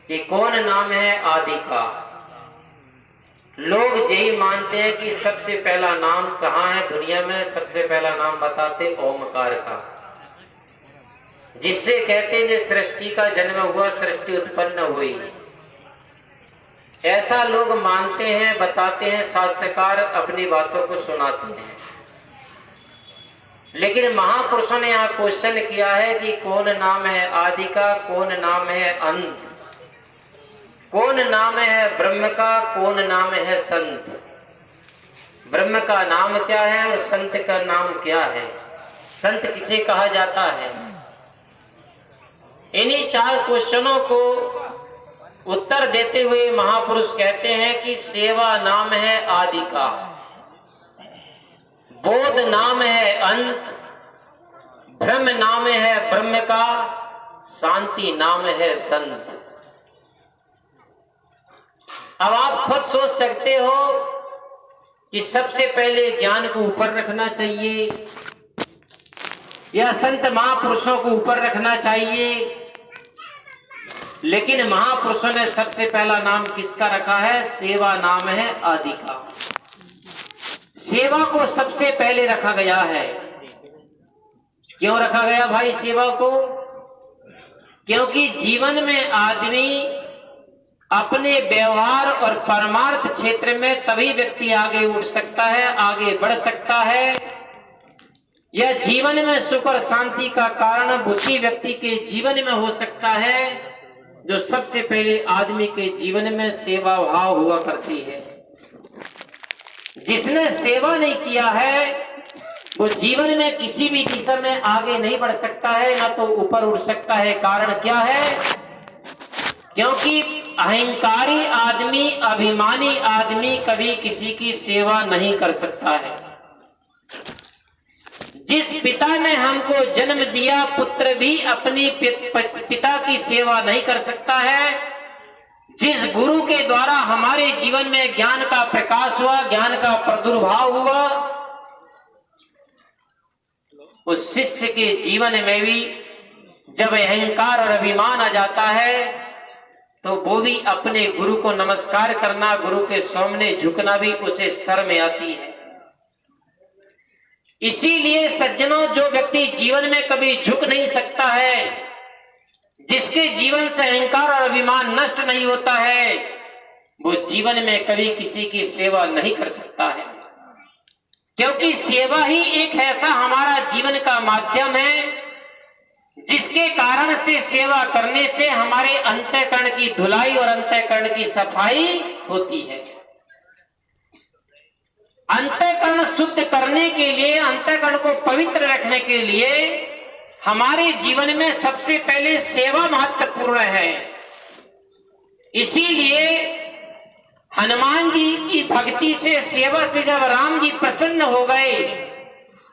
कि कौन नाम है आदि का। लोग यही मानते हैं कि सबसे पहला नाम कहाँ है दुनिया में, सबसे पहला नाम बताते ओमकार का, जिससे कहते हैं जो सृष्टि का जन्म हुआ, सृष्टि उत्पन्न हुई। ऐसा लोग मानते हैं, बताते हैं, शास्त्रकार अपनी बातों को सुनाते हैं। लेकिन महापुरुषों ने यहाँ क्वेश्चन किया है कि कौन नाम है आदि का, कौन नाम है अंत, कौन नाम है ब्रह्म का, कौन नाम है संत। ब्रह्म का नाम क्या है और संत का नाम क्या है, संत किसे कहा जाता है। इन्हीं 4 क्वेश्चनों को उत्तर देते हुए महापुरुष कहते हैं कि सेवा नाम है आदि का, बोध नाम है अंत, ब्रह्म नाम है ब्रह्म का, शांति नाम है संत। अब आप खुद सोच सकते हो कि सबसे पहले ज्ञान को ऊपर रखना चाहिए या संत महापुरुषों को ऊपर रखना चाहिए, लेकिन महापुरुषों ने सबसे पहला नाम किसका रखा है? सेवा नाम है आदि का। सेवा को सबसे पहले रखा गया है। क्यों रखा गया भाई सेवा को? क्योंकि जीवन में आदमी अपने व्यवहार और परमार्थ क्षेत्र में तभी व्यक्ति आगे उठ सकता है, आगे बढ़ सकता है, यह जीवन में सुख और शांति का कारण उसी व्यक्ति के जीवन में हो सकता है जो सबसे पहले आदमी के जीवन में सेवा भाव हुआ करती है। जिसने सेवा नहीं किया है वो जीवन में किसी भी दिशा में आगे नहीं बढ़ सकता है, ना तो ऊपर उठ सकता है। कारण क्या है? क्योंकि अहंकारी आदमी, अभिमानी आदमी कभी किसी की सेवा नहीं कर सकता है। जिस पिता ने हमको जन्म दिया, पुत्र भी अपनी पिता की सेवा नहीं कर सकता है। जिस गुरु के द्वारा हमारे जीवन में ज्ञान का प्रकाश हुआ, ज्ञान का प्रादुर्भाव हुआ, उस शिष्य के जीवन में भी जब अहंकार और अभिमान आ जाता है तो वो भी अपने गुरु को नमस्कार करना, गुरु के सामने झुकना भी उसे शर्म आती है। इसीलिए सज्जनों, जो व्यक्ति जीवन में कभी झुक नहीं सकता है, जिसके जीवन से अहंकार और अभिमान नष्ट नहीं होता है, वो जीवन में कभी किसी की सेवा नहीं कर सकता है। क्योंकि सेवा ही एक ऐसा हमारा जीवन का माध्यम है जिसके कारण से, सेवा करने से हमारे अंतःकरण की धुलाई और अंतःकरण की सफाई होती है। अंतःकरण शुद्ध करने के लिए, अंतःकरण को पवित्र रखने के लिए हमारे जीवन में सबसे पहले सेवा महत्वपूर्ण है। इसीलिए हनुमान जी की भक्ति से, सेवा से जब राम जी प्रसन्न हो गए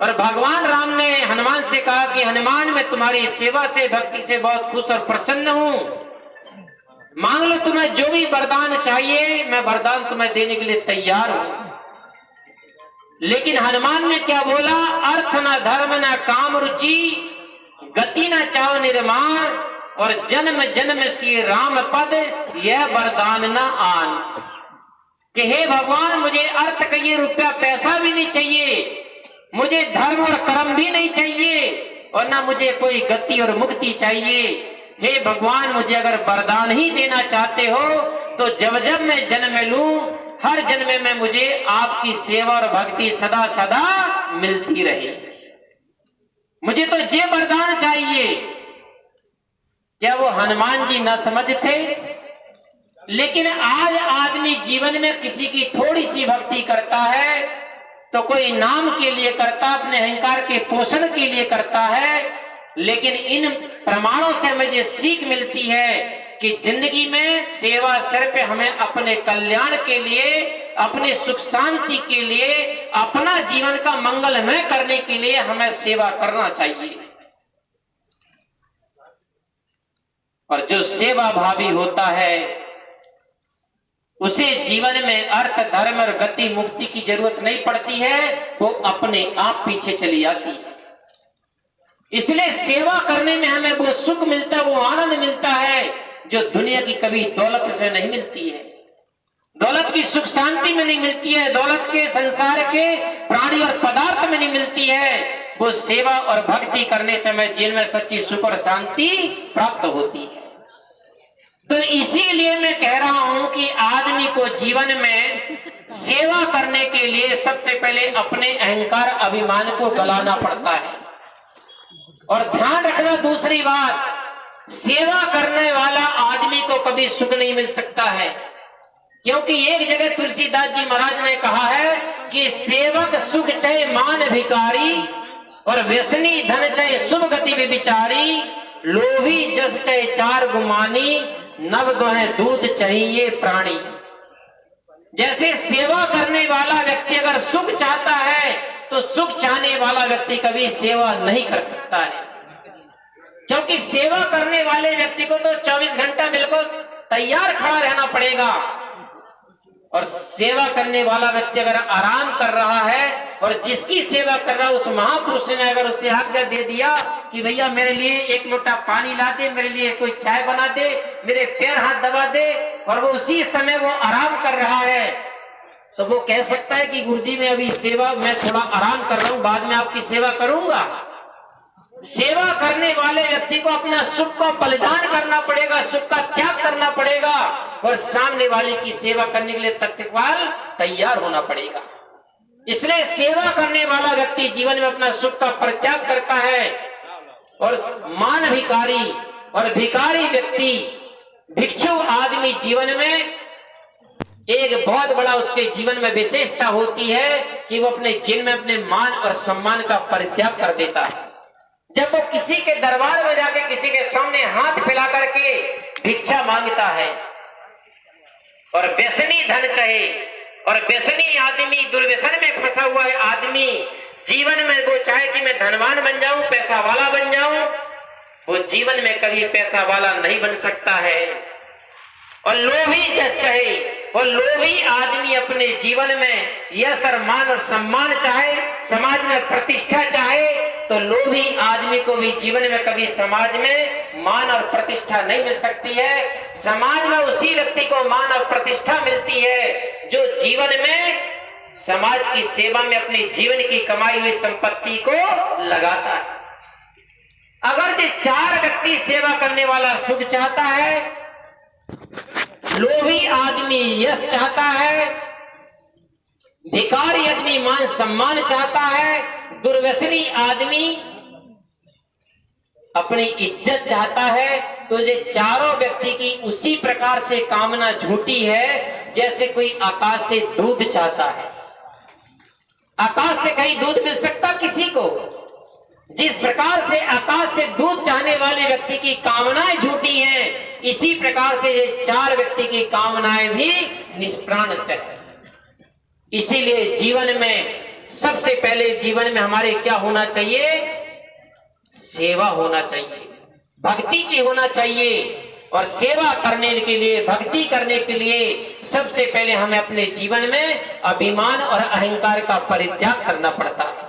और भगवान राम ने हनुमान से कहा कि हनुमान, मैं तुम्हारी सेवा से, भक्ति से बहुत खुश और प्रसन्न हूं, मांग लो तुम्हें जो भी वरदान चाहिए, मैं वरदान तुम्हें देने के लिए तैयार हूं। लेकिन हनुमान ने क्या बोला? अर्थ न धर्म न काम रुचि, गति न चाव निर्माण, और जन्म जन्म श्री राम पद, यह वरदान न आन। कि हे भगवान, मुझे अर्थ का ये रुपया पैसा भी नहीं चाहिए, मुझे धर्म और कर्म भी नहीं चाहिए, और ना मुझे कोई गति और मुक्ति चाहिए। हे भगवान, मुझे अगर वरदान ही देना चाहते हो तो जब जब मैं जन्म लूं, हर जन्म में मुझे आपकी सेवा और भक्ति सदा सदा मिलती रहे। मुझे तो ये वरदान चाहिए। क्या वो हनुमान जी न समझ थे? लेकिन आज आदमी जीवन में किसी की थोड़ी सी भक्ति करता है तो कोई नाम के लिए करता, अपने अहंकार के पोषण के लिए करता है। लेकिन इन प्रमाणों से हमें ये सीख मिलती है कि जिंदगी में सेवा सिर्फ हमें अपने कल्याण के लिए, अपने सुख शांति के लिए, अपना जीवन का मंगलमय करने के लिए हमें सेवा करना चाहिए। और जो सेवा भावी होता है उसे जीवन में अर्थ, धर्म और गति, मुक्ति की जरूरत नहीं पड़ती है, वो अपने आप पीछे चली आती है। इसलिए सेवा करने में हमें वो सुख मिलता है, वो आनंद मिलता है जो दुनिया की कभी दौलत में नहीं मिलती है, दौलत की सुख शांति में नहीं मिलती है, दौलत के संसार के प्राणी और पदार्थ में नहीं मिलती है, वो सेवा और भक्ति करने से हमें जीवन में सच्ची सुख और शांति प्राप्त होती है। तो इसीलिए मैं कह रहा हूं कि आदमी को जीवन में सेवा करने के लिए सबसे पहले अपने अहंकार अभिमान को गलाना पड़ता है। और ध्यान रखना दूसरी बात, सेवा करने वाला आदमी को कभी सुख नहीं मिल सकता है, क्योंकि एक जगह तुलसीदास जी महाराज ने कहा है कि सेवक सुख चाहे मान भिकारी, और व्यसनी धन चाहे शुभ गति विचारी, लोभी जस चाहे चार गुमानी, नव दोहे दूध चाहिए प्राणी। जैसे सेवा करने वाला व्यक्ति अगर सुख चाहता है तो सुख चाहने वाला व्यक्ति कभी सेवा नहीं कर सकता है, क्योंकि सेवा करने वाले व्यक्ति को तो 24 घंटा बिल्कुल तैयार खड़ा रहना पड़ेगा। और सेवा करने वाला व्यक्ति अगर आराम कर रहा है और जिसकी सेवा कर रहा है उस महापुरुष ने अगर उसे आज्ञा दे दिया कि भैया मेरे लिए एक लोटा पानी ला दे, मेरे लिए कोई चाय बना दे, मेरे पैर हाथ दबा दे, और वो उसी समय वो आराम कर रहा है, तो वो कह सकता है कि गुरुजी मैं अभी सेवा मैं थोड़ा आराम कर रहा हूं, बाद में आपकी सेवा करूंगा। सेवा करने वाले व्यक्ति को अपना सुख का बलिदान करना पड़ेगा, सुख का त्याग करना पड़ेगा, और सामने वाले की सेवा करने के लिए तत्काल तैयार होना पड़ेगा। इसलिए सेवा करने वाला व्यक्ति जीवन में अपना सुख का परित्याग करता है। और मान भिकारी और भिकारी व्यक्ति, भिक्षु आदमी जीवन में एक बहुत बड़ा उसके जीवन में विशेषता होती है कि वो अपने जीवन में अपने मान और सम्मान का परित्याग कर देता है। जब वो किसी के दरबार में जाके किसी के सामने हाथ फैला करके भिक्षा मांगता है, और व्यसनी धन चाहे, और व्यसनी आदमी दुर्व्यसन में फंसा हुआ है आदमी जीवन में वो चाहे कि मैं धनवान बन जाऊं, पैसा वाला बन जाऊं, वो जीवन में कभी पैसा वाला नहीं बन सकता है। और लोभी जस चाहे, वो लोभी आदमी अपने जीवन में यश और मान और सम्मान चाहे, समाज में प्रतिष्ठा चाहे, तो लोभी आदमी को भी जीवन में कभी समाज में मान और प्रतिष्ठा नहीं मिल सकती है। समाज में उसी व्यक्ति को मान और प्रतिष्ठा मिलती है जो जीवन में समाज की सेवा में अपनी जीवन की कमाई हुई संपत्ति को लगाता है। अगर ये चार व्यक्ति सेवा करने वाला सुख चाहता है, लोभी आदमी यश चाहता है, भिखारी आदमी मान सम्मान चाहता है, दुर्व्यसनी आदमी अपनी इज्जत चाहता है, तो ये चारों व्यक्ति की उसी प्रकार से कामना झूठी है जैसे कोई आकाश से दूध चाहता है। आकाश से कहीं दूध मिल सकता किसी को? जिस प्रकार से आकाश से दूध चाहने वाले व्यक्ति की कामनाएं झूठी हैं, इसी प्रकार से ये चार व्यक्ति की कामनाएं भी निष्प्राण है। इसीलिए जीवन में सबसे पहले जीवन में हमारे क्या होना चाहिए? सेवा होना चाहिए, भक्ति की होना चाहिए। और सेवा करने के लिए, भक्ति करने के लिए सबसे पहले हमें अपने जीवन में अभिमान और अहंकार का परित्याग करना पड़ता है,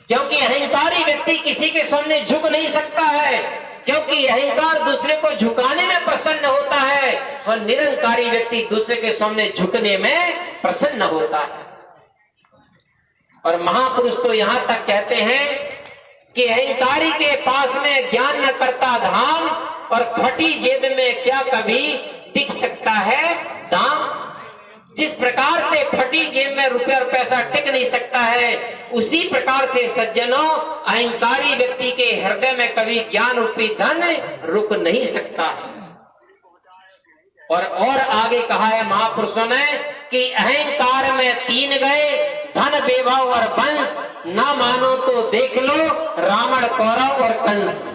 क्योंकि अहंकारी व्यक्ति किसी के सामने झुक नहीं सकता है, क्योंकि अहंकार दूसरे को झुकाने में प्रसन्न होता है और निरंकारी व्यक्ति दूसरे के सामने झुकने में प्रसन्न होता है। और महापुरुष तो यहां तक कहते हैं कि अहंकारी के पास में ज्ञान न करता धाम, और फटी जेब में क्या कभी टिक सकता है दाम। जिस प्रकार से फटी जेब में रुपया और पैसा टिक नहीं सकता है, उसी प्रकार से सज्जनों अहंकारी व्यक्ति के हृदय में कभी ज्ञान रूपी धन रुक नहीं सकता। और आगे कहा है महापुरुषों ने कि अहंकार में तीन गए, धन वैभव और वंश, ना मानो तो देख लो रावण कौरव और कंस।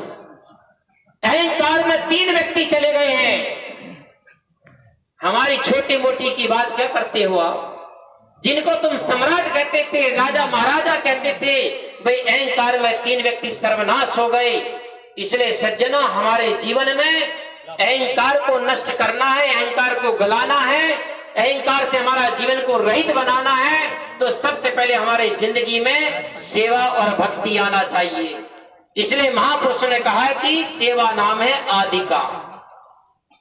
अहंकार में तीन व्यक्ति चले गए हैं। हमारी छोटी मोटी की बात क्या करते हो आप? जिनको तुम सम्राट कहते थे, राजा महाराजा कहते थे, भाई अहंकार में तीन व्यक्ति सर्वनाश हो गए। इसलिए सज्जनों हमारे जीवन में अहंकार को नष्ट करना है, अहंकार को गलाना है, अहंकार से हमारा जीवन को रहित बनाना है, तो सबसे पहले हमारे जिंदगी में सेवा और भक्ति आना चाहिए। इसलिए महापुरुषों ने कहा है कि सेवा नाम है आदि का।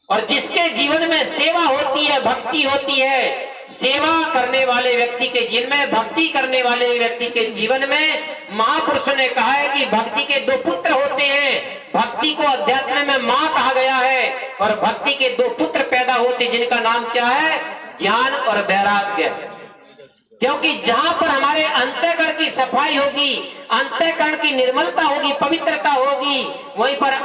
और जिसके जीवन में सेवा होती है, भक्ति होती है, सेवा करने वाले व्यक्ति के जीवन में, भक्ति करने वाले व्यक्ति के जीवन में, महापुरुषों ने कहा है कि भक्ति के दो पुत्र होते हैं। भक्ति को अध्यात्म में मां कहा गया है और भक्ति के दो पुत्र पैदा होते जिनका नाम क्या है? ज्ञान और वैराग्य। क्योंकि जहां पर हमारे अंतःकरण की सफाई होगी, अंतःकरण की निर्मलता होगी, पवित्रता होगी, वहीं पर